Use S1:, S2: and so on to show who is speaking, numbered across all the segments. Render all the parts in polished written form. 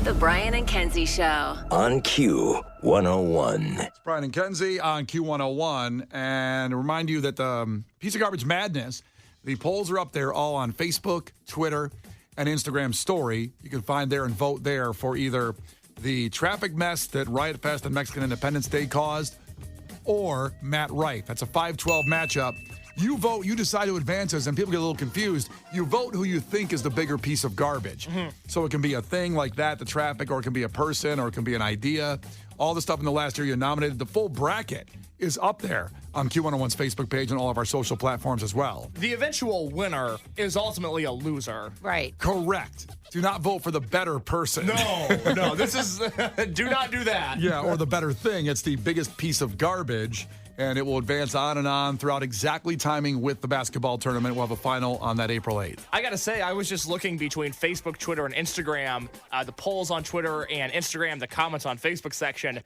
S1: The Brian and Kenzie Show.
S2: On Q101.
S3: It's Brian and Kenzie on Q101. And remind you that the Piece of Garbage Madness, the polls are up there all on Facebook, Twitter, and Instagram story. You can find there and vote there for either the traffic mess that Riot Fest and Mexican Independence Day caused or Matt Rife. That's a 5-12 matchup. You vote, you decide who advances, and people get a little confused. You vote who you think is the bigger piece of garbage. So it can be a thing like that, the traffic, or it can be a person, or it can be an idea. All the stuff in the last year you nominated. The full bracket is up there on Q101's Facebook page and all of our social platforms as well.
S4: The eventual winner is ultimately a loser.
S5: Right.
S3: Correct. Do not vote for the better person.
S4: No, this is, do not do that.
S3: Yeah, or the better thing. It's the biggest piece of garbage, and it will advance on and on throughout exactly timing with the basketball tournament. We'll have a final on that April 8th.
S4: I got to say, I was just looking between Facebook, Twitter, and Instagram, the polls on Twitter and Instagram, the comments on Facebook section.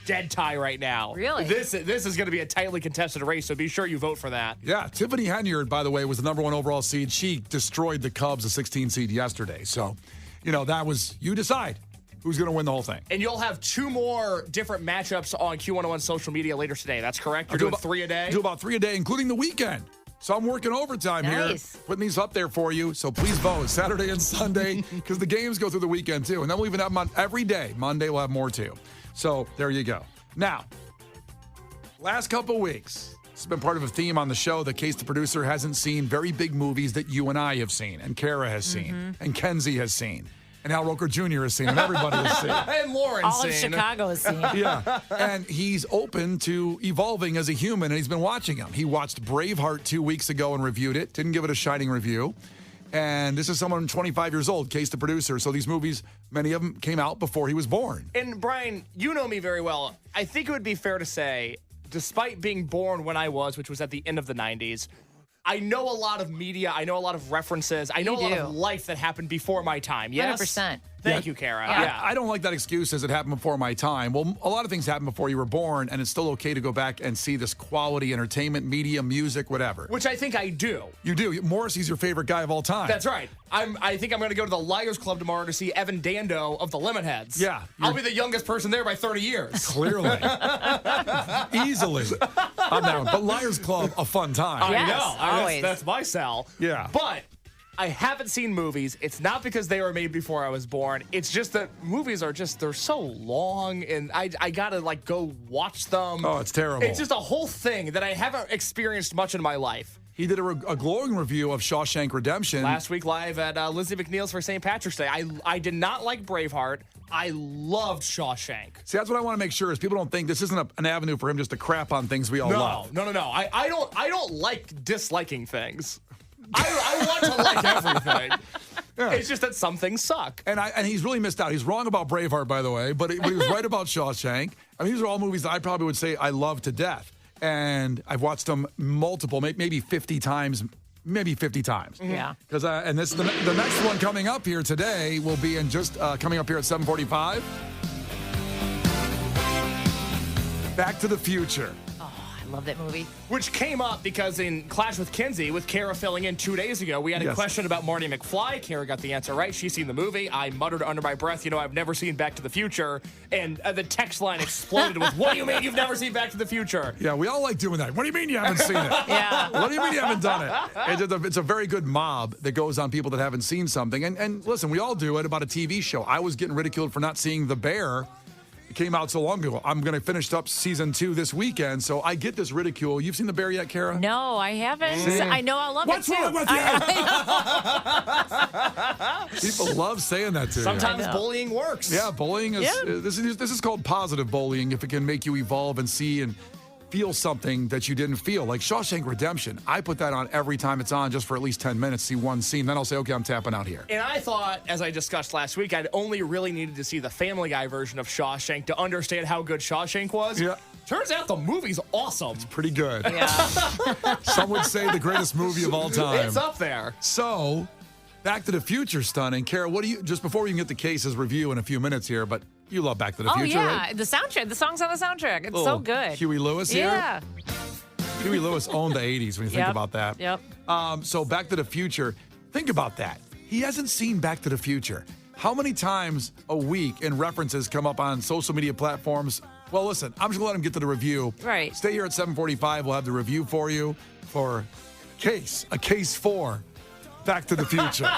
S4: Dead tie right now.
S5: Really?
S4: This is going to be a tightly contested race, so be sure you vote for that.
S3: Yeah, Tiffany Henyard, by the way, was the number 1 overall seed. She destroyed the Cubs, a 16 seed yesterday. So, that was, you decide who's going to win the whole thing.
S4: And you'll have 2 more different matchups on Q101 social media later today. That's correct? You're doing 3 a day?
S3: Do about 3 a day, including the weekend. So I'm working overtime here, putting these up there for you. So please vote Saturday and Sunday because the games go through the weekend too. And then we'll even have them on every day. Monday we'll have more too. So there you go. Now, last couple weeks, this has been part of a theme on the show that Case the producer hasn't seen very big movies that you and I have seen, and Kara has seen, and Kenzie has seen, and Al Roker Jr. has seen, and everybody has seen.
S4: And Lauren's
S5: All
S4: seen.
S5: of Chicago has seen.
S3: Yeah, and he's open to evolving as a human, and he's been watching them. He watched Braveheart 2 weeks ago and reviewed it. Didn't give it a shining review. And this is someone 25 years old, Case the producer. So these movies, many of them came out before he was born.
S4: And Brian, you know me very well. I think it would be fair to say, despite being born when I was, which was at the end of the 90s, I know a lot of media. I know a lot of references. I know a lot of life that happened before my time. Yes?
S5: 100%.
S4: Thank you, Kara.
S5: Yeah.
S3: I don't like that excuse as it happened before my time. Well, a lot of things happened before you were born, and it's still okay to go back and see this quality entertainment, media, music, whatever.
S4: Which I think I do.
S3: You do. Morrissey's your favorite guy of all time.
S4: That's right. I think I'm going to go to the Liars Club tomorrow to see Evan Dando of the Lemonheads.
S3: Yeah.
S4: I'll be the youngest person there by 30 years.
S3: Clearly. Easily. I'm down. But Liars Club, a fun time.
S5: Yes,
S4: I know.
S5: always.
S4: That's my sell.
S3: Yeah.
S4: But I haven't seen movies. It's not because they were made before I was born. It's just that movies are they're so long, and I got to, go watch them.
S3: Oh, it's terrible.
S4: It's just a whole thing that I haven't experienced much in my life.
S3: He did a glowing review of Shawshank Redemption.
S4: Last week live at Lizzie McNeil's for St. Patrick's Day. I did not like Braveheart. I loved Shawshank.
S3: See, that's what I want to make sure is people don't think this isn't an avenue for him just to crap on things we all love.
S4: No. I don't like disliking things. I want to like everything.
S3: Yeah.
S4: It's just that some things suck.
S3: And he's really missed out. He's wrong about Braveheart, by the way, but he was right about Shawshank. I mean, these are all movies that I probably would say I love to death. And I've watched them multiple, maybe 50 times. Maybe 50 times.
S5: Yeah.
S3: Because and this the next one coming up here today will be in just coming up here at 7:45. Back to the Future.
S5: I love that movie.
S4: Which came up because in Clash with Kenzie, with Kara filling in 2 days ago, we had a question about Marty McFly. Kara got the answer right. She's seen the movie. I muttered under my breath, I've never seen Back to the Future. And the text line exploded with, what do you mean you've never seen Back to the Future?
S3: Yeah, we all like doing that. What do you mean you haven't seen it?
S5: Yeah.
S3: What do you mean you haven't done it? It's a very good mob that goes on people that haven't seen something. And listen, we all do it about a TV show. I was getting ridiculed for not seeing The Bear. It came out so long ago. I'm going to finish up season 2 this weekend, so I get this ridicule. You've seen The Bear yet, Kara?
S5: No, I haven't. I know I love
S3: What's
S5: it too.
S3: wrong with you? People love saying that to you.
S4: Sometimes bullying works.
S3: Yeah, bullying is this is called positive bullying if it can make you evolve and see and feel something that you didn't feel. Like Shawshank Redemption, I put that on every time it's on just for at least 10 minutes, see one scene. Then I'll say, okay, I'm tapping out here.
S4: And I thought, as I discussed last week, I'd only really needed to see the Family Guy version of Shawshank to understand how good Shawshank was.
S3: Yeah.
S4: Turns out the movie's awesome.
S3: Pretty good.
S5: Yeah.
S3: Some would say the greatest movie of all time.
S4: It's up there.
S3: So, Back to the Future, stunning. Kara, what do you, just before we can get the Case's review in a few minutes here, but you love Back to the Future,
S5: yeah.
S3: right?
S5: The soundtrack. The song's on the soundtrack. It's so good.
S3: Huey Lewis here?
S5: Yeah.
S3: Huey Lewis owned the 80s when you think about that.
S5: Yep.
S3: So Back to the Future, think about that. He hasn't seen Back to the Future. How many times a week in references come up on social media platforms? Well, listen, I'm just going to let him get to the review.
S5: Right.
S3: Stay here at 7:45. We'll have the review for you for a case 4, Back to the Future.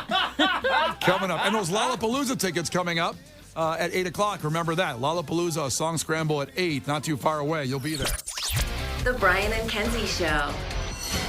S3: Coming up. And those Lollapalooza tickets coming up at 8 o'clock. Remember that. Lollapalooza, a song scramble at 8. Not too far away. You'll be there.
S1: The Brian and Kenzie Show.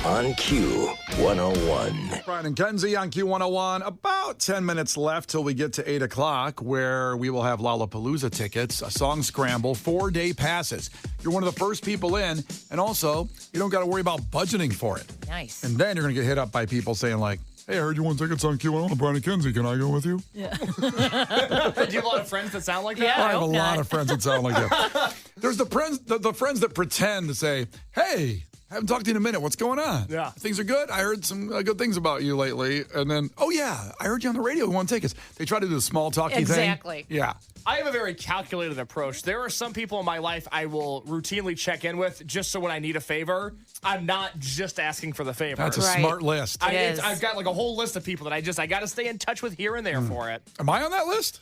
S2: On Q101.
S3: Brian and Kenzie on Q101. About 10 minutes left till we get to 8 o'clock, where we will have Lollapalooza tickets, a song scramble, 4-day passes. You're one of the first people in, and also, you don't got to worry about budgeting for it.
S5: Nice.
S3: And then you're going to get hit up by people saying, like, hey, I heard you want tickets on Q101, Brian and Kenzie. Can I go with you?
S5: Yeah.
S4: Do you have a lot of friends that sound like that?
S5: Yeah.
S3: I have a
S5: hope
S3: lot
S5: not.
S3: of friends that sound like that. There's the friends that pretend to say, hey, haven't talked to you in a minute. What's going on?
S4: Yeah.
S3: Things are good. I heard some good things about you lately. And then, oh, yeah, I heard you on the radio. We want to take us. They try to do the small talky thing.
S5: Exactly.
S3: Yeah.
S4: I have a very calculated approach. There are some people in my life I will routinely check in with just so when I need a favor, I'm not just asking for the favor.
S3: That's a
S5: Right.
S3: smart list.
S5: It is.
S4: I've got like a whole list of people that I got to stay in touch with here and there for it.
S3: Am I on that list?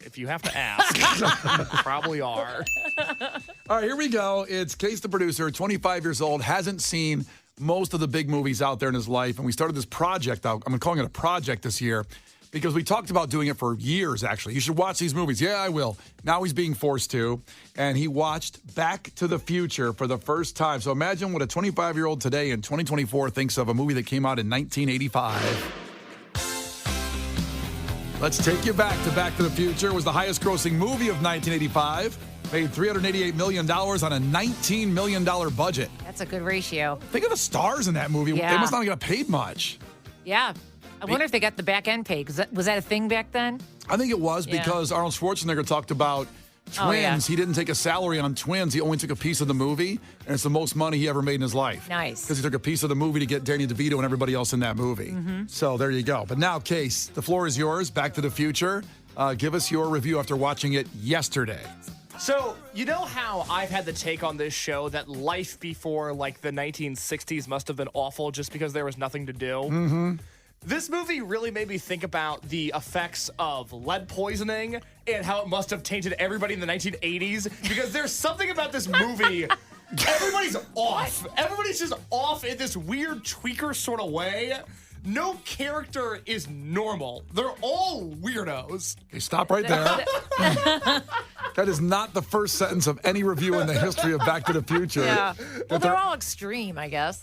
S4: If you have to ask, you probably are.
S3: All right, here we go. It's Case the producer, 25 years old, hasn't seen most of the big movies out there in his life. And we started this project out. I'm calling it a project this year because we talked about doing it for years, actually. You should watch these movies. Yeah, I will. Now he's being forced to. And he watched Back to the Future for the first time. So imagine what a 25-year-old today in 2024 thinks of a movie that came out in 1985. Let's take you back to the Future. It was the highest grossing movie of 1985. Made $388 million on a $19 million budget.
S5: That's a good ratio.
S3: Think of the stars in that movie.
S5: Yeah.
S3: They must not have got paid much.
S5: Yeah. I wonder if they got the back end pay. Was that a thing back then?
S3: I think it was
S5: Yeah.
S3: because Arnold Schwarzenegger talked about Twins.
S5: Oh, yeah.
S3: He didn't take a salary on Twins. He only took a piece of the movie, and it's the most money he ever made in his life.
S5: Nice.
S3: Because he took a piece of the movie to get Danny DeVito and everybody else in that movie.
S5: Mm-hmm.
S3: So there you go. But now, Case, the floor is yours. Back to the Future. Give us your review after watching it yesterday.
S4: So, you know how I've had the take on this show that life before like the 1960s must have been awful just because there was nothing to do? Mm-hmm. This movie really made me think about the effects of lead poisoning and how it must have tainted everybody in the 1980s because there's something about this movie. Everybody's off. Everybody's just off in this weird tweaker sort of way. No character is normal. They're all weirdos.
S3: Okay, stop right there. That is not the first sentence of any review in the history of Back to the Future.
S5: Yeah. Well,
S3: they're-
S5: they're all extreme, I guess.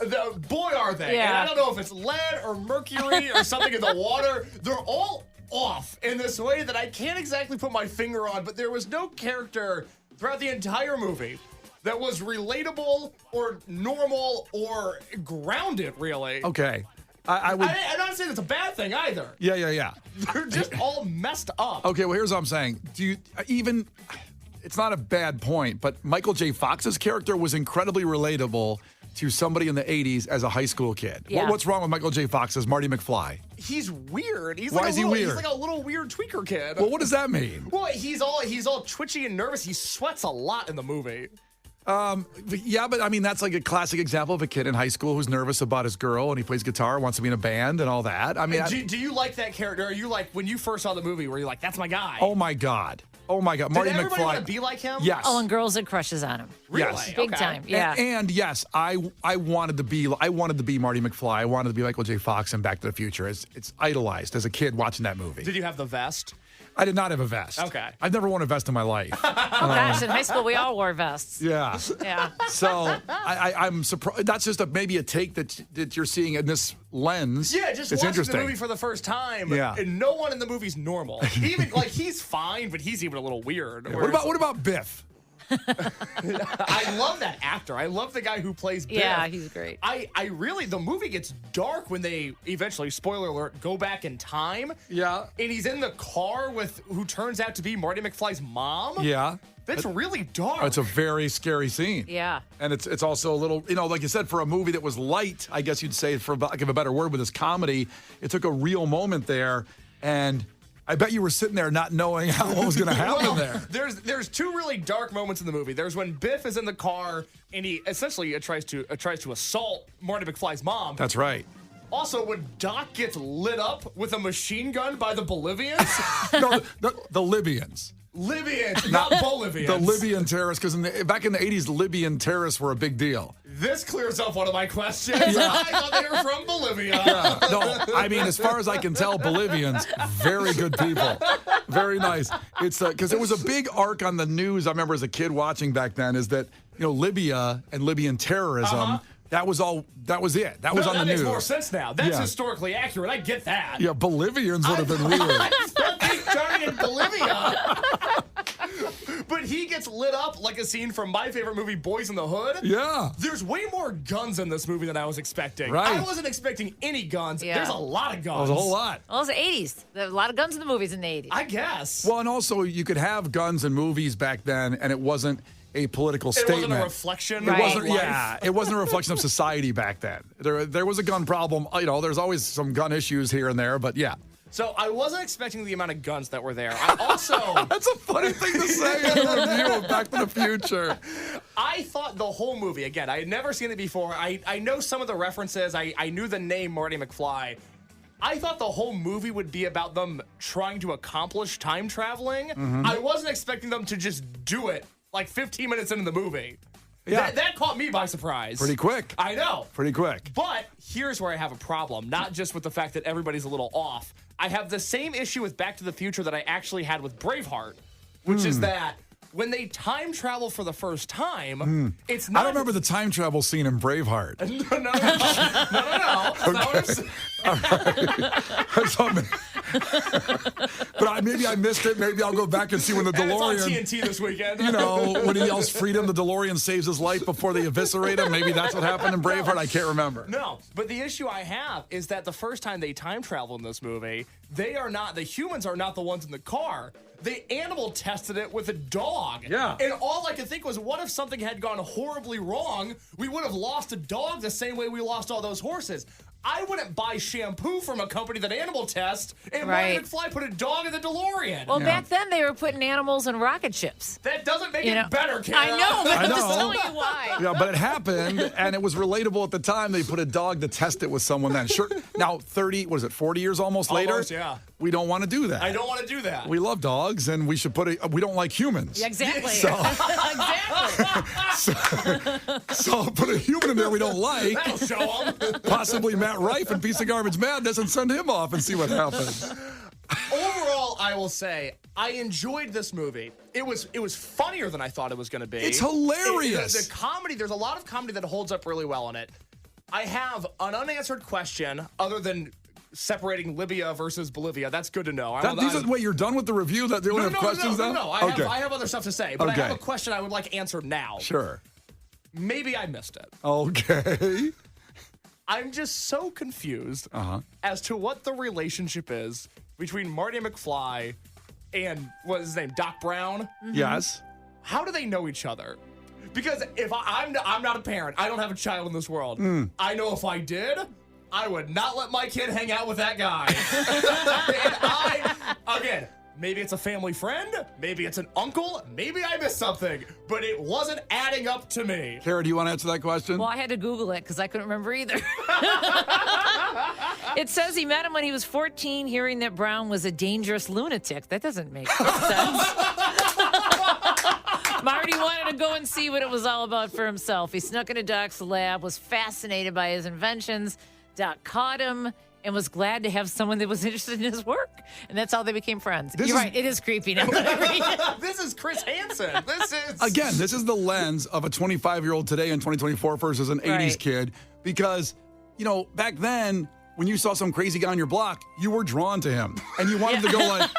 S4: Boy, are they.
S5: Yeah.
S4: And I don't know if it's lead or mercury or something in the water. They're all off in this way that I can't exactly put my finger on, but there was no character throughout the entire movie that was relatable or normal or grounded, really.
S3: Okay. I would.
S4: I'm not saying it's a bad thing either.
S3: Yeah.
S4: They're just all messed up.
S3: Okay, well, here's what I'm saying. Do you even? It's not a bad point, but Michael J. Fox's character was incredibly relatable to somebody in the 80s as a high school kid.
S5: Yeah.
S3: What's wrong with Michael J. Fox as Marty McFly?
S4: He's weird. He's
S3: Why
S4: like
S3: is he
S4: He's
S3: weird?
S4: like a little weird tweaker kid.
S3: Well, what does that mean?
S4: Well, he's all twitchy and nervous. He sweats a lot in the movie.
S3: Yeah, but I mean, that's like a classic example of a kid in high school who's nervous about his girl and he plays guitar, wants to be in a band and all that. I mean,
S4: Do you like that character? Are you like, when you first saw the movie, were you like, that's my guy?
S3: oh my God. Marty
S4: Did everybody
S3: McFly.
S4: want to be like him?
S3: Yes.
S5: Oh, and girls had crushes on him.
S4: Really?
S3: Yes.
S5: Big
S4: Okay.
S5: time. Yeah.
S3: And yes, I wanted to be Marty McFly. I wanted to be Michael J. Fox in Back to the Future. It's idolized as a kid watching that movie.
S4: Did you have the vest?
S3: I did not have a vest.
S4: Okay.
S3: I've never worn a vest in my life.
S5: Oh, gosh, in high school, we all wore vests.
S3: Yeah.
S5: Yeah.
S3: So I'm surprised. That's just maybe a take that you're seeing in this lens.
S4: Yeah, just
S3: it's
S4: watching
S3: interesting.
S4: the movie for the first time.
S3: Yeah.
S4: And no one in the movie's normal. Even like he's fine, but he's even a little weird.
S3: What about Biff?
S4: I love that actor. I love the guy who plays Biff.
S5: Yeah, he's great.
S4: I really, the movie gets dark when they eventually, spoiler alert, go back in time.
S3: Yeah.
S4: And he's in the car with who turns out to be Marty McFly's mom.
S3: Yeah.
S4: That's really dark.
S3: It's a very scary scene.
S5: Yeah.
S3: And it's also a little, like you said, for a movie that was light, I guess you'd say, for lack of a better word, with this comedy, it took a real moment there. And I bet you were sitting there not knowing what was going to happen
S4: Well,
S3: there.
S4: There's two really dark moments in the movie. There's when Biff is in the car and he essentially tries to assault Marty McFly's mom.
S3: That's right.
S4: Also, when Doc gets lit up with a machine gun by the Bolivians?
S3: No, the Libyans.
S4: Libyans, not Bolivians.
S3: The Libyan terrorists, because back in the 80s, Libyan terrorists were a big deal.
S4: This clears up one of my questions.
S3: Yeah.
S4: I thought they were from Bolivia.
S3: Yeah. No, I mean, as far as I can tell, Bolivians, very good people. Very nice. It's because it was a big arc on the news, I remember as a kid watching back then, is that, Libya and Libyan terrorism, that was it. That was on the news.
S4: That makes more sense now. That's
S3: Yeah.
S4: historically accurate. I get that.
S3: Yeah, Bolivians would have been weird.
S4: They started in Bolivia. But he gets lit up like a scene from my favorite movie, Boys in the Hood.
S3: Yeah.
S4: There's way more guns in this movie than I was expecting.
S3: Right.
S4: I wasn't expecting any guns.
S5: Yeah.
S4: There's a lot of guns.
S3: That was a whole lot.
S5: Well, it was the 80s. There were a lot of guns in the movies in the 80s.
S4: I guess.
S3: Well, and also you could have guns in movies back then, and it wasn't a political
S4: it
S3: statement.
S4: wasn't a reflection
S5: Right.
S3: It
S4: of
S3: wasn't,
S4: life.
S3: yeah, it wasn't a reflection of society back then. There was a gun problem. There's always some gun issues here and there, but yeah.
S4: So I wasn't expecting the amount of guns that were there. I also...
S3: That's a funny thing to say in a review of Back to the Future.
S4: I thought the whole movie, again, I had never seen it before. I know some of the references. I knew the name Marty McFly. I thought the whole movie would be about them trying to accomplish time traveling. I wasn't expecting them to just do it like 15 minutes into the movie.
S3: Yeah.
S4: That caught me by surprise.
S3: Pretty quick.
S4: I know.
S3: Pretty quick.
S4: But here's where I have a problem. Not just with the fact that everybody's a little off. I have the same issue with Back to the Future that I actually had with Braveheart, which is that when they time travel for the first time, it's not...
S3: I don't remember the time travel scene in Braveheart.
S4: No. That's not what I'm
S3: But maybe I missed it. Maybe I'll go back and see when the
S4: And it's on
S3: DeLorean...
S4: TNT this weekend.
S3: when he yells freedom, the DeLorean saves his life before they eviscerate him. Maybe that's what happened in Braveheart. I can't remember.
S4: No, but the issue I have is that the first time they time travel in this movie, the humans are not the ones in the car. They animal tested it with a dog.
S3: Yeah.
S4: And all I could think was, what if something had gone horribly wrong? We would have lost a dog the same way we lost all those horses. I wouldn't buy shampoo from a company that animal tests, and
S5: Right.
S4: Marty McFly put a dog in the DeLorean.
S5: Well, back then they were putting animals in rocket ships.
S4: That doesn't make it better, Kara.
S5: I know, but
S3: I
S5: I'm just
S3: know.
S5: telling you why.
S3: Yeah, but it happened, and it was relatable at the time. They put a dog to test it with someone then. Sure. Now, 40 years almost later?
S4: Almost, yeah.
S3: We don't want to do that.
S4: I don't want to do that.
S3: We love dogs, and we should we don't like humans.
S5: Yeah, exactly.
S3: So,
S5: Exactly.
S3: so put a human in there we don't like,
S4: That'll show 'em.
S3: possibly Matt Rife and Piece of Garbage Madness, and send him off and see what happens.
S4: Overall, I will say I enjoyed this movie. It was funnier than I thought it was going to be.
S3: It's hilarious.
S4: The comedy, there's a lot of comedy that holds up really well in it. I have an unanswered question other than separating Libya versus Bolivia. That's good to know.
S3: Wait, you're done with the review? That they only have questions now?
S4: No.
S3: Okay.
S4: I have other stuff to say, but
S3: Okay.
S4: I have a question I would like answered now.
S3: Sure.
S4: Maybe I missed it.
S3: Okay.
S4: I'm just so confused as to what the relationship is between Marty McFly and, what is his name, Doc Brown?
S3: Yes.
S4: How do they know each other? Because if I'm not a parent, I don't have a child in this world. I know if I did, I would not let my kid hang out with that guy. And again, maybe it's a family friend, maybe it's an uncle, maybe I missed something, but it wasn't adding up to me.
S3: Kara, do you want to answer that question?
S5: Well, I had to Google it because I couldn't remember either. It says he met him when he was 14, hearing that Brown was a dangerous lunatic. That doesn't make sense. Marty wanted to go and see what it was all about for himself. He snuck into Doc's lab, was fascinated by his inventions. Doc caught him and was glad to have someone that was interested in his work. And that's how they became friends. You're right. It is creepy now.
S4: This is Chris Hansen.
S3: This is the lens of a 25-year-old today in 2024 versus an 80s
S5: Right.
S3: kid. Because, back then, when you saw some crazy guy on your block, you were drawn to him. And you wanted to go like,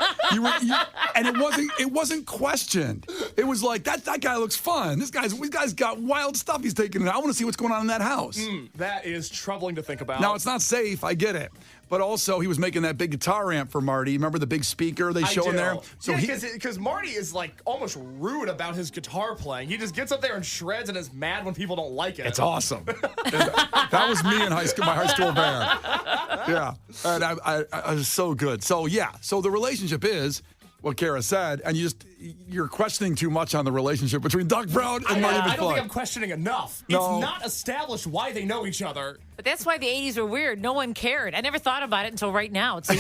S3: and it wasn't questioned. It was like, that guy looks fun. This guy's got wild stuff he's taking in. I want to see what's going on in that house.
S4: That is troubling to think about.
S3: Now, it's not safe. I get it. But also, he was making that big guitar amp for Marty. Remember the big speaker they show in there?
S4: So because Marty is like almost rude about his guitar playing. He just gets up there and shreds and is mad when people don't like it.
S3: It's awesome. That was me in high school, my high school band. Yeah, and I was so good. So yeah, so the relationship is what Kara said, and you're questioning too much on the relationship between Doc Brown and Marty McFly.
S4: I don't think I'm questioning enough.
S3: No.
S4: It's not established why they know each other.
S5: But that's why the 80s were weird. No one cared. I never thought about it until right now. So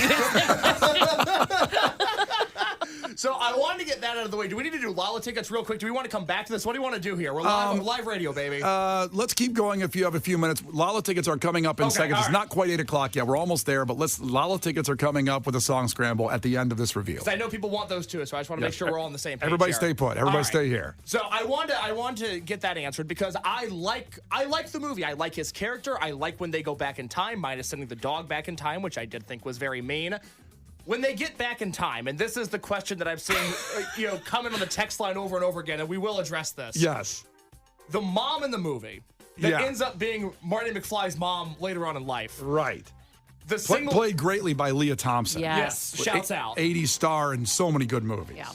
S4: So I wanted to get that out of the way. Do we need to do Lala tickets real quick? Do we want to come back to this? What do you want to do here? We're live radio, baby.
S3: Let's keep going if you have a few minutes. Lala tickets are coming up in seconds. It's not quite 8 o'clock yet. We're almost there, but Lala tickets are coming up with a song scramble at the end of this review.
S4: Because I know people want those too, so I just want to make sure we're all on the same page.
S3: Everybody
S4: here.
S3: stay put. Everybody stay here.
S4: So I want to get that answered because I like the movie. I like his character. I like when they go back in time, minus sending the dog back in time, which I did think was very mean. When they get back in time, and this is the question that I've seen, coming on the text line over and over again, and we will address this.
S3: Yes.
S4: The mom in the movie that ends up being Marty McFly's mom later on in life.
S3: Right.
S4: The single
S3: played greatly by Leah Thompson.
S4: Yes. Shouts out.
S3: 80s star in so many good movies.
S5: Yeah.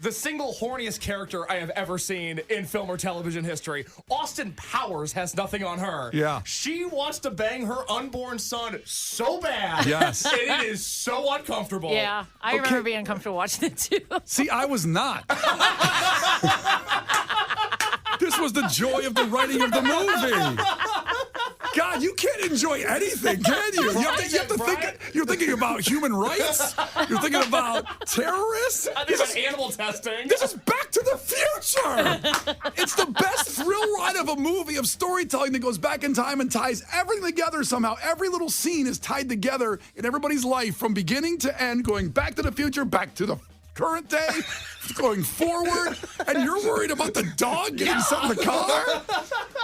S4: The single horniest character I have ever seen in film or television history. Austin Powers has nothing on her.
S3: Yeah.
S4: She wants to bang her unborn son so bad.
S3: Yes.
S4: And it is so uncomfortable.
S5: Yeah, I remember being uncomfortable watching it too.
S3: See, I was not. This was the joy of the writing of the movie. God, you can't enjoy anything, can you? You have to think. You're thinking about human rights. You're thinking about terrorists.
S4: I think about animal testing.
S3: This is Back to the Future. It's the best thrill ride of a movie of storytelling that goes back in time and ties everything together somehow. Every little scene is tied together in everybody's life from beginning to end, going back to the future, back to the current day, going forward, and you're worried about the dog getting set in the car?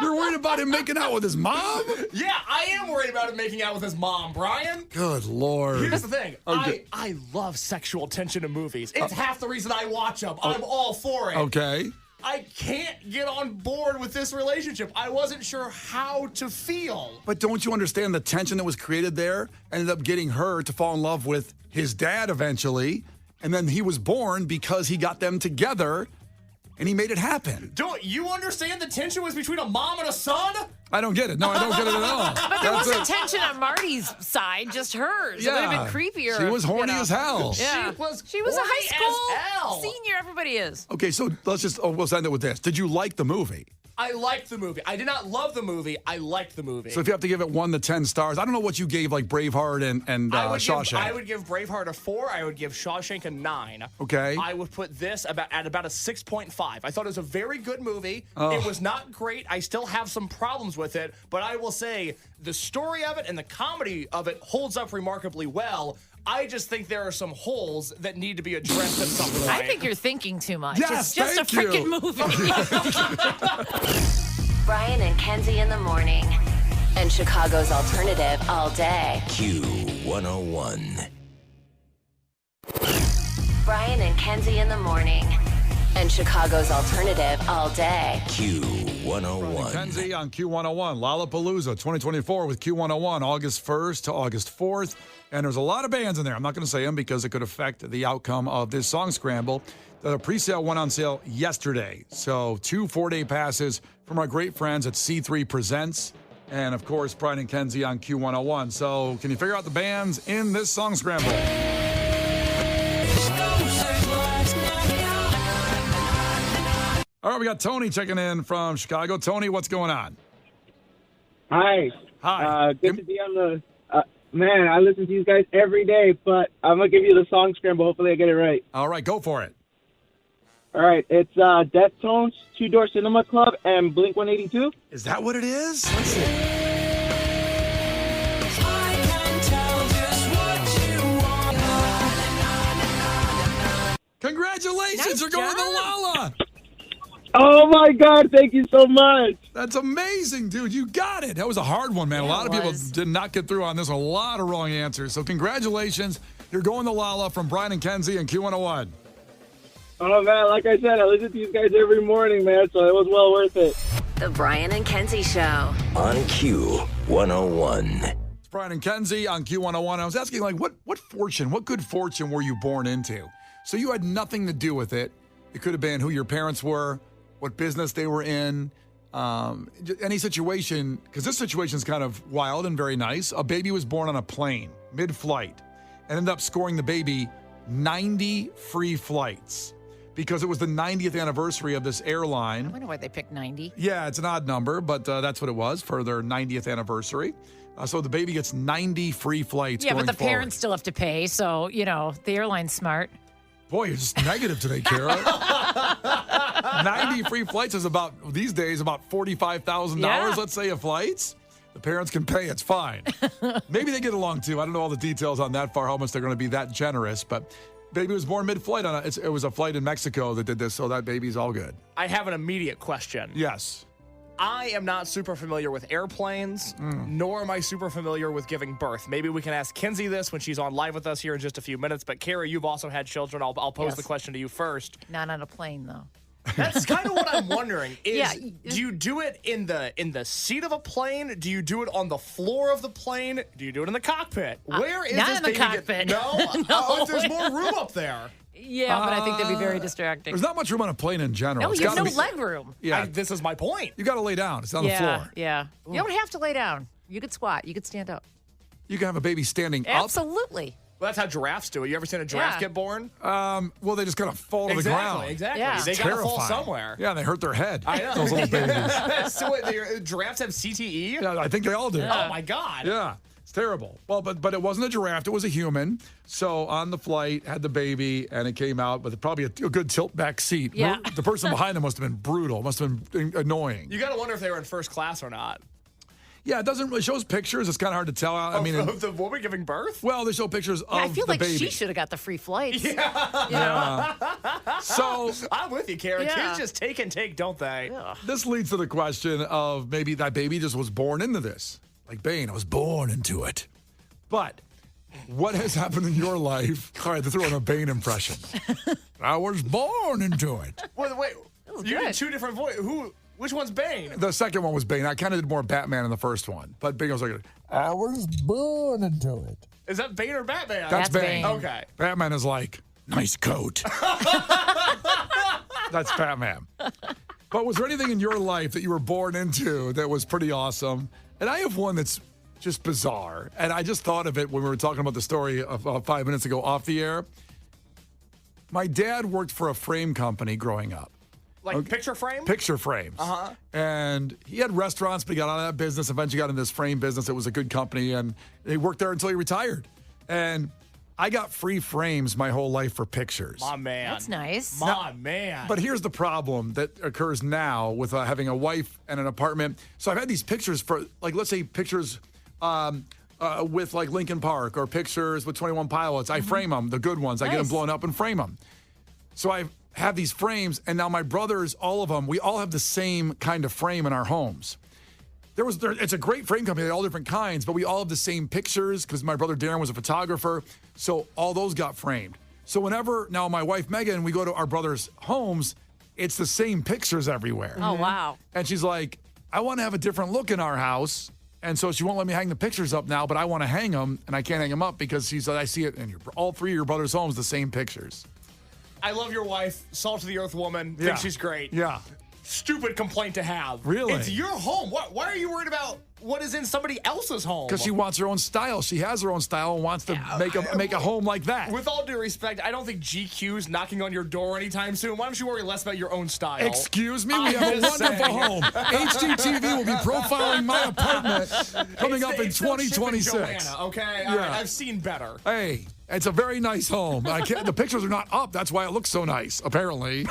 S3: You're worried about him making out with his mom?
S4: Yeah, I am worried about him making out with his mom, Brian.
S3: Good Lord.
S4: Here's the thing.
S3: Okay.
S4: I love sexual tension in movies. It's half the reason I watch them. I'm all for it.
S3: Okay.
S4: I can't get on board with this relationship. I wasn't sure how to feel.
S3: But don't you understand the tension that was created there? Ended up getting her to fall in love with his dad eventually. And then he was born because he got them together, and he made it happen.
S4: Don't you understand the tension was between a mom and a son?
S3: I don't get it. No, I don't get it at all.
S5: But there wasn't tension on Marty's side, just hers. It would have been creepier.
S3: She was horny as hell.
S5: Yeah. She was a
S4: horny
S5: high
S4: as hell.
S5: school senior. Everybody is.
S3: Okay, so we'll end it with this. Did you like the movie?
S4: I liked the movie. I did not love the movie. I liked the movie.
S3: So if you have to give it 1 to 10 stars, I don't know what you gave like Braveheart and Shawshank.
S4: I would give Braveheart a 4. I would give Shawshank a 9.
S3: Okay.
S4: I would put this at about a 6.5. I thought it was a very good movie. It was not great. I still have some problems with it, but I will say the story of it and the comedy of it holds up remarkably well. I just think there are some holes that need to be addressed at some point.
S5: I think you're thinking too much.
S3: Yes,
S5: it's just a
S3: thank you.
S5: freaking movie.
S1: Brian and Kenzie in the morning. And Chicago's alternative all day.
S2: Q101.
S1: Brian and Kenzie in the morning. And Chicago's alternative all day.
S2: Q101.
S3: Kenzie on Q101. Lollapalooza 2024 with Q101, August 1st to August 4th. And there's a lot of bands in there. I'm not going to say them because it could affect the outcome of this song scramble. The pre-sale went on sale yesterday. So 2 4-day passes from our great friends at C3 Presents. And, of course, Brian and Kenzie on Q101. So can you figure out the bands in this song scramble? All right, we got Tony checking in from Chicago. Tony, what's going on?
S6: Hi.
S3: Hi.
S6: Good to be on the... man, I listen to you guys every day, but I'm going to give you the song scramble. Hopefully I get it right.
S3: All right, go for it.
S6: All right, it's Deftones, Two Door Cinema Club, and Blink-182.
S3: Is that what it is? Let's see. Congratulations,
S5: Nice
S3: you're going to
S5: job.
S3: Lala.
S6: Oh, my God. Thank you so much.
S3: That's amazing, dude. You got it. That was a hard one, man.
S5: Yeah,
S3: a lot of people
S5: was.
S3: did not get through on this. A lot of wrong answers. So congratulations. You're going to Lala from Brian and Kenzie and Q101.
S6: Oh, man, like I said, I listen to you guys every morning, man, so it was well worth it.
S1: The Brian and Kenzie Show.
S2: On Q101.
S3: It's Brian and Kenzie on Q101. I was asking, like, what good fortune were you born into? So you had nothing to do with it. It could have been who your parents were, what business they were in, any situation, because this situation is kind of wild and very nice. A baby was born on a plane, mid-flight, and ended up scoring the baby 90 free flights because it was the 90th anniversary of this
S5: I
S3: airline.
S5: wonder why they picked 90.
S3: Yeah, it's an odd number, but that's what it was for their 90th anniversary. So the baby gets 90 free flights
S5: Yeah,
S3: going
S5: but the
S3: forward.
S5: parents still have to pay. So, the airline's smart.
S3: Boy, you're just negative today, Kara. 90 free flights is these days, about $45,000,
S5: Yeah.
S3: let's say, of flights. The parents can pay. It's fine. Maybe they get along, too. I don't know all the details on that far, how much they're going to be that generous. But baby was born mid-flight. It was a flight in Mexico that did this, so that baby's all good.
S4: I have an immediate question.
S3: Yes.
S4: I am not super familiar with airplanes, nor am I super familiar with giving birth. Maybe we can ask Kenzie this when she's on live with us here in just a few minutes. But Kara, you've also had children. I'll pose
S5: Yes.
S4: the question to you first.
S5: Not on a plane, though.
S4: That's kind of what I'm wondering.
S5: Yeah.
S4: Do you do it in the seat of a plane? Do you do it on the floor of the plane? Do you do it in the cockpit? Where is
S5: not
S4: this
S5: in the
S4: baby
S5: cockpit.
S4: No, there's more room up there.
S5: Yeah, but I think that'd be very distracting.
S3: There's not much room on a plane in general.
S5: No,
S3: It's
S5: you have no
S3: gotta be-
S5: leg room.
S3: Yeah,
S4: This is my point.
S3: you got to lay down. It's on the floor.
S5: Yeah. You don't have to lay down. You could squat. You could stand up.
S3: You can have a baby standing up.
S5: Absolutely.
S4: Well, that's how giraffes do it. You ever seen a giraffe
S5: Yeah.
S4: get born?
S3: Well, they just kind of fall to the ground.
S4: Exactly.
S5: Yeah.
S4: They
S5: It's
S4: gotta fall
S3: Terrifying.
S4: somewhere.
S3: Yeah, they hurt their head.
S4: I know.
S3: Those little babies.
S4: So wait, giraffes have CTE?
S3: Yeah, I think they all do.
S4: Oh my God.
S3: Yeah, it's terrible. Well, but it wasn't a giraffe; it was a human. So on the flight, had the baby, and it came out with probably a good tilt back seat.
S5: Yeah.
S3: The person behind them must have been brutal. Must have been annoying.
S4: You gotta wonder if they were in first class or not.
S3: Yeah, it doesn't really shows pictures. It's kind of hard to tell. I mean,
S4: Of the woman giving birth?
S3: well, they show pictures
S5: Yeah,
S3: of
S5: I feel
S3: the
S5: like
S3: baby.
S5: she should have got the free flights.
S3: So
S4: I'm with you, Karen.
S5: Yeah.
S4: Kids just take and take, don't they?
S3: this leads to the question of maybe that baby just was born into this. Like Bane, I was born into it. But what has happened in your life? All right, to throw in a Bane impression. I was born into it.
S4: Wait. You did
S5: good.
S4: two different voices. Which one's Bane?
S3: The second one was Bane. I kind of did more Batman in the first one. But Bane was like, I was born into it.
S4: Is that Bane or Batman?
S3: That's
S5: That's
S3: Bane.
S5: Bane.
S4: Okay.
S3: Batman is like, nice coat. That's Batman. But was there anything in your life that you were born into that was pretty awesome? And I have one that's just bizarre. And I just thought of it when we were talking about the story of 5 minutes ago off the air. My dad worked for a frame company growing up.
S4: Like picture frame?
S3: Picture frames.
S4: Uh-huh.
S3: And he had restaurants, but he got out of that business. Eventually got into this frame business. It was a good company, and he worked there until he retired. And I got free frames my whole life for pictures.
S4: My man.
S5: That's nice.
S4: My man.
S3: But here's the problem that occurs now with having a wife and an apartment. So I've had these pictures for, like, let's say pictures with, like, Lincoln Park or pictures with 21 Pilots. I frame them, the good ones. I get them
S5: Nice.
S3: blown up and frame them. So I have these frames, and now my brothers, all of them, we all have the same kind of frame in our homes. It's a great frame company, they all different kinds, but we all have the same pictures because my brother Darren was a photographer, so all those got framed. So whenever now my wife Megan, we go to our brother's homes, it's the same pictures everywhere.
S5: Oh, wow.
S3: And she's like, I want to have a different look in our house. And so she won't let me hang the pictures up now, but I want to hang them, and I can't hang them up because she's like, I see it in all three of your brother's homes, the same pictures.
S4: I love your wife, salt of the earth woman.
S3: Yeah.
S4: Think she's great.
S3: Yeah.
S4: Stupid complaint to have.
S3: Really?
S4: It's your home. Why are you worried about what is in somebody else's home?
S3: Because she wants her own style. She has her own style and wants to make a home like that.
S4: With all due respect, I don't think GQ's knocking on your door anytime soon. Why don't you worry less about your own style?
S3: Excuse me, we
S4: I'm
S3: have a
S4: just
S3: wonderful
S4: saying.
S3: home. HGTV will be profiling my apartment coming up in
S4: It's no Chip and
S3: 2026.
S4: Joanna, okay? All right,
S3: Yeah.
S4: I've seen better.
S3: Hey, it's a very nice home. The pictures are not up. That's why it looks so nice, apparently.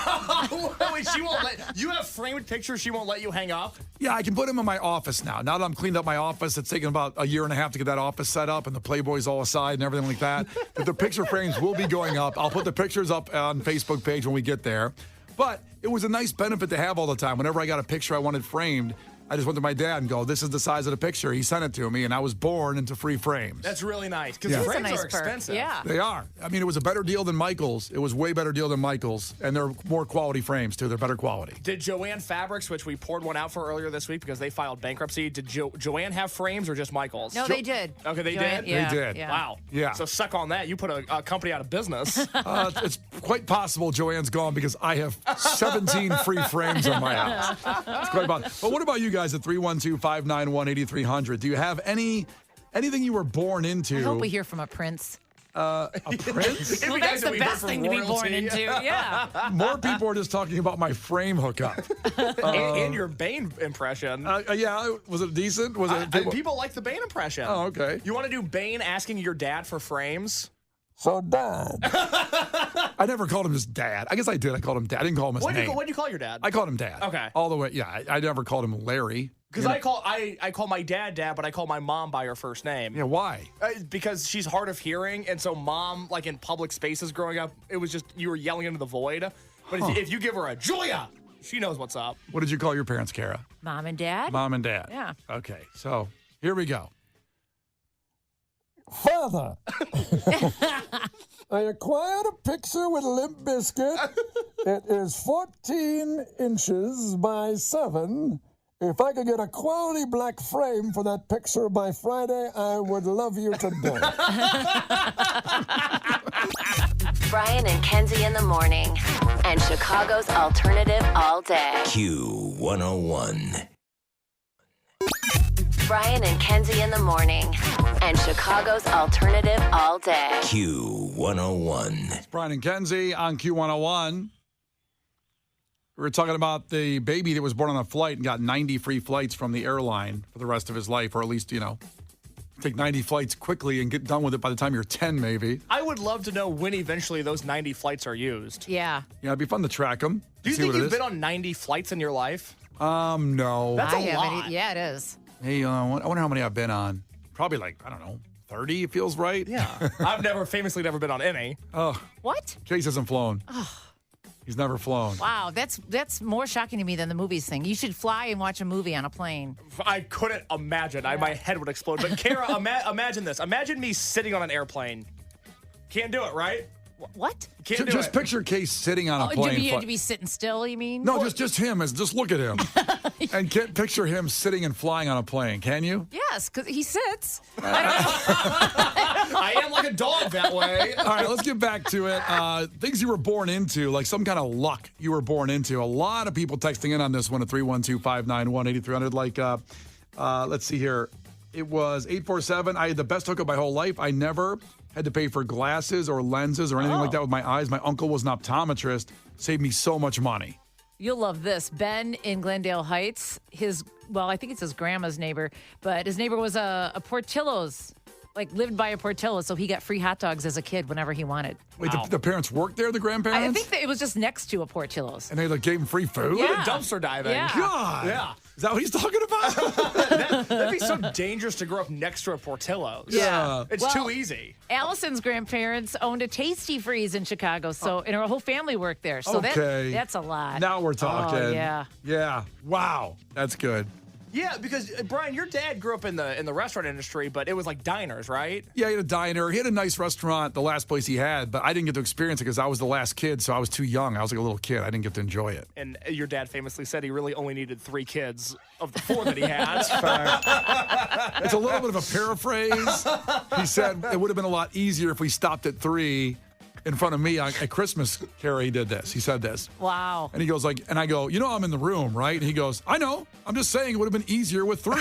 S4: Wait, she won't let you have framed pictures she won't let you hang up?
S3: Yeah, I can put them in my office now. Now that I'm cleaned up my office, it's taken about a year and a half to get that office set up and the Playboy's all aside and everything like that. But the picture frames will be going up. I'll put the pictures up on Facebook page when we get there. But it was a nice benefit to have all the time. Whenever I got a picture I wanted framed, I just went to my dad and go, this is the size of the picture. He sent it to me, and I was born into free frames.
S4: That's really nice because
S3: Yeah.
S5: That's a
S4: frames
S5: nice
S4: are
S5: perk.
S4: expensive.
S5: Yeah.
S3: They are. I mean, it was a better deal than Michael's. It was way better deal than Michael's, and they're more quality frames, too. They're better quality.
S4: Did Joanne Fabrics, which we poured one out for earlier this week because they filed bankruptcy, did Joanne have frames or just Michael's?
S5: No, they did.
S4: Okay, they
S5: Joanne-
S4: did?
S5: Yeah,
S3: They did.
S5: yeah.
S4: Wow.
S3: Yeah.
S4: So suck on that. You put a company out of business.
S3: It's quite possible Joanne's gone because I have 17 free frames in my house. It's quite possible. But what about you guys at 312-591-8300? Do you have anything you were born into?
S5: I hope we hear from a prince.
S3: A prince?
S5: Well, that's the best thing to be born into. Yeah.
S3: More people are just talking about my frame hookup.
S4: and your Bane impression.
S3: Yeah, was it decent? Was it
S4: people like the Bane impression.
S3: Oh, okay.
S4: You want to do Bane asking your dad for frames?
S3: So, Dad. I never called him his dad. I guess I did. I called him Dad. I didn't call him his name.
S4: What do you call your dad?
S3: I called him Dad.
S4: Okay.
S3: All the way. Yeah, I never called him Larry.
S4: Because I call my dad Dad, but I call my mom by her first name.
S3: Yeah, why?
S4: Because she's hard of hearing, and so Mom, like in public spaces growing up, it was just you were yelling into the void. But if you give her a Julia, she knows what's up.
S3: What did you call your parents, Kara?
S5: Mom and Dad?
S3: Mom and Dad.
S5: Yeah.
S3: Okay, so here we go.
S7: Father, I acquired a picture with Limp Bizkit. It is 14 inches by 7. If I could get a quality black frame for that picture by Friday, I would love you to death.
S1: Brian and Kenzie in the morning. And Chicago's alternative all day.
S2: Q101.
S1: Brian and Kenzie in the morning. And Chicago's alternative all day.
S2: Q101.
S3: It's Brian and Kenzie on Q101. We were talking about the baby that was born on a flight and got 90 free flights from the airline for the rest of his life, or at least, take 90 flights quickly and get done with it by the time you're 10, maybe.
S4: I would love to know when eventually those 90 flights are used.
S5: Yeah.
S3: Yeah, it'd be fun to track them.
S4: Do you think you've been on 90 flights in your life?
S3: No.
S4: That's
S5: I
S4: a
S5: haven't.
S4: lot.
S5: Yeah, it is.
S3: Hey, I wonder how many I've been on. Probably 30, it feels right.
S4: Yeah. I've famously never been on any.
S3: Oh,
S5: What?
S3: Chase hasn't flown. He's never flown.
S5: Wow, that's more shocking to me than the movies thing. You should fly and watch a movie on a plane.
S4: I couldn't imagine. My head would explode. But Kara, imagine this. Imagine me sitting on an airplane. Can't do it, right?
S5: What?
S4: Can't do
S3: Just
S4: it.
S3: picture Case sitting on a
S5: Oh,
S3: plane.
S5: you have to be sitting still, you mean?
S3: No, just him. Just look at him. And can't picture him sitting and flying on a plane, can you?
S5: Yes, because he sits.
S4: I am like a dog that way.
S3: All right, let's get back to it. Things you were born into, like some kind of luck you were born into. A lot of people texting in on this one at 312-591-8300. Like, let's see here. It was 847. I had the best hookup my whole life. I never had to pay for glasses or lenses or anything like that with my eyes. My uncle was an optometrist. Saved me so much money.
S5: You'll love this. Ben in Glendale Heights, I think it's his grandma's neighbor, but his neighbor was a Portillo's, lived by a Portillo, so he got free hot dogs as a kid whenever he wanted.
S3: Wait, the parents worked there, the grandparents?
S5: I think that it was just next to a Portillo's.
S3: And they gave him free food?
S5: Yeah.
S4: Dumpster diving.
S5: Yeah.
S3: God.
S4: Yeah.
S3: Is that what he's talking about?
S4: That'd be so dangerous to grow up next to a Portillo's.
S3: Yeah.
S4: It's too easy.
S5: Allison's grandparents owned a Tasty Freeze in Chicago, and her whole family worked there. So
S3: Okay.
S5: that's a lot.
S3: Now we're talking.
S5: Oh, yeah.
S3: Yeah. Wow. That's good.
S4: Yeah, because Brian, your dad grew up in the restaurant industry, but it was like diners, right?
S3: Yeah, he had a diner. He had a nice restaurant, the last place he had, but I didn't get to experience it because I was the last kid, so I was too young. I was like a little kid. I didn't get to enjoy it.
S4: And your dad famously said he really only needed 3 kids of the 4 that he had.
S3: It's a little bit of a paraphrase. He said it would have been a lot easier if we stopped at 3 in front of me at Christmas. Kara, he did this. He said this.
S5: Wow.
S3: And he goes and I go, I'm in the room, right? And he goes, I know. I'm just saying it would have been easier with 3.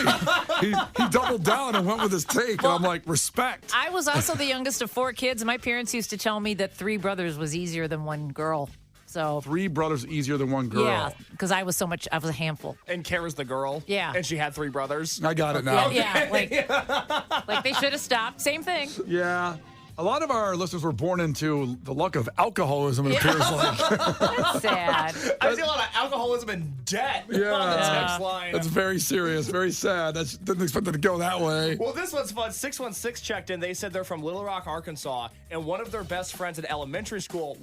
S3: he doubled down and went with his take. And I'm like, respect.
S5: I was also the youngest of 4 kids. My parents used to tell me that 3 brothers was easier than 1 girl. So
S3: 3 brothers easier than 1 girl.
S5: yeah, because I was a handful.
S4: And Kara's the girl.
S5: Yeah.
S4: And she had 3 brothers.
S3: I got it now.
S5: Yeah, like they should have stopped. Same thing.
S3: Yeah. A lot of our listeners were born into the luck of alcoholism, it appears like.
S5: That's sad.
S4: I see a lot of alcoholism and debt on the text line.
S3: That's very serious, very sad. Didn't expect it to go that way.
S4: Well, this one's fun. 616 checked in. They said they're from Little Rock, Arkansas, and one of their best friends in elementary school,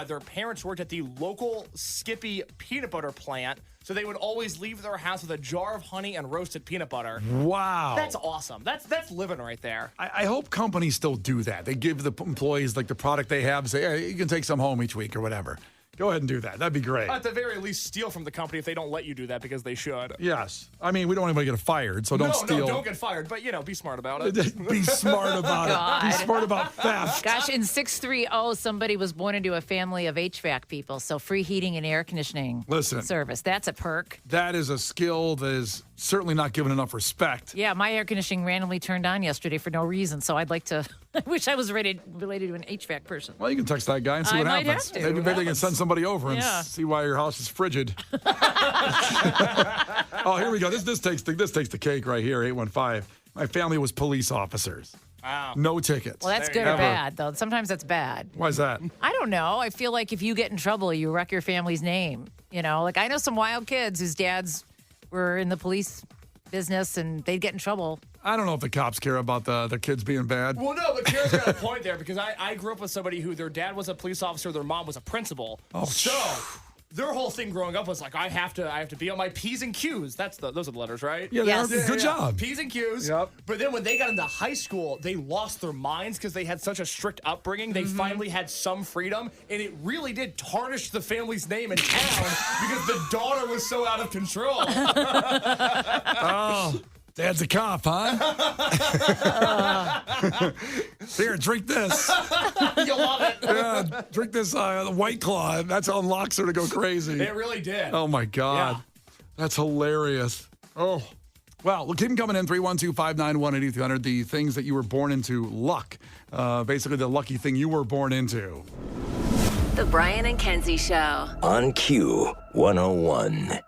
S4: their parents worked at the local Skippy peanut butter plant, so they would always leave their house with a jar of honey and roasted peanut butter.
S3: Wow.
S4: That's awesome. That's living right there.
S3: I hope companies still do that. They give the employees the product they have, say, hey, you can take some home each week or whatever. Go ahead and do that. That'd be great.
S4: At the very least, steal from the company if they don't let you do that because they should.
S3: Yes. I mean, we don't want anybody to get fired, so don't steal.
S4: No, don't get fired, but, be smart about it.
S3: Be smart about it. Be smart about theft.
S5: Gosh, in 630, somebody was born into a family of HVAC people, so free heating and air conditioning
S3: Listen.
S5: service. That's a perk.
S3: That is a skill that is certainly not given enough respect.
S5: Yeah, my air conditioning randomly turned on yesterday for no reason, so I'd like to. I wish I was related to an HVAC person.
S3: Well, you can text that guy and see
S5: I
S3: what
S5: might
S3: happens.
S5: have to.
S3: Maybe they can send somebody over and
S5: Yeah.
S3: see why your house is frigid. Oh, here we go. This takes the cake right here. 815. My family was police officers.
S4: Wow.
S3: No tickets.
S5: Well, that's good or bad, though. Sometimes that's bad.
S3: Why is that?
S5: I don't know. I feel like if you get in trouble, you wreck your family's name. You know, like I know some wild kids whose dads were in the police business and they'd get in trouble.
S3: I don't know if the cops care about their kids being bad.
S4: Well, no, but Kara's got a point there because I grew up with somebody who their dad was a police officer, their mom was a principal.
S3: Oh,
S4: so their whole thing growing up was like, I have to be on my P's and Q's. Those are the letters, right?
S3: Yeah,
S5: Yes.
S3: good job.
S4: P's and Q's.
S3: Yep.
S4: But then when they got into high school, they lost their minds because they had such a strict upbringing. They finally had some freedom, and it really did tarnish the family's name in town because the daughter was so out of control.
S3: Oh, Dad's a cop, huh? Here, drink this.
S4: You'll love it.
S3: Yeah, drink this White Claw. That's unlocks her to go crazy.
S4: It really did.
S3: Oh, my God.
S4: Yeah.
S3: That's hilarious. Oh. Well, keep them coming in, 312-591-8300. The things that you were born into, luck. Basically, the lucky thing you were born into.
S1: The Brian and Kenzie Show.
S2: On Q101.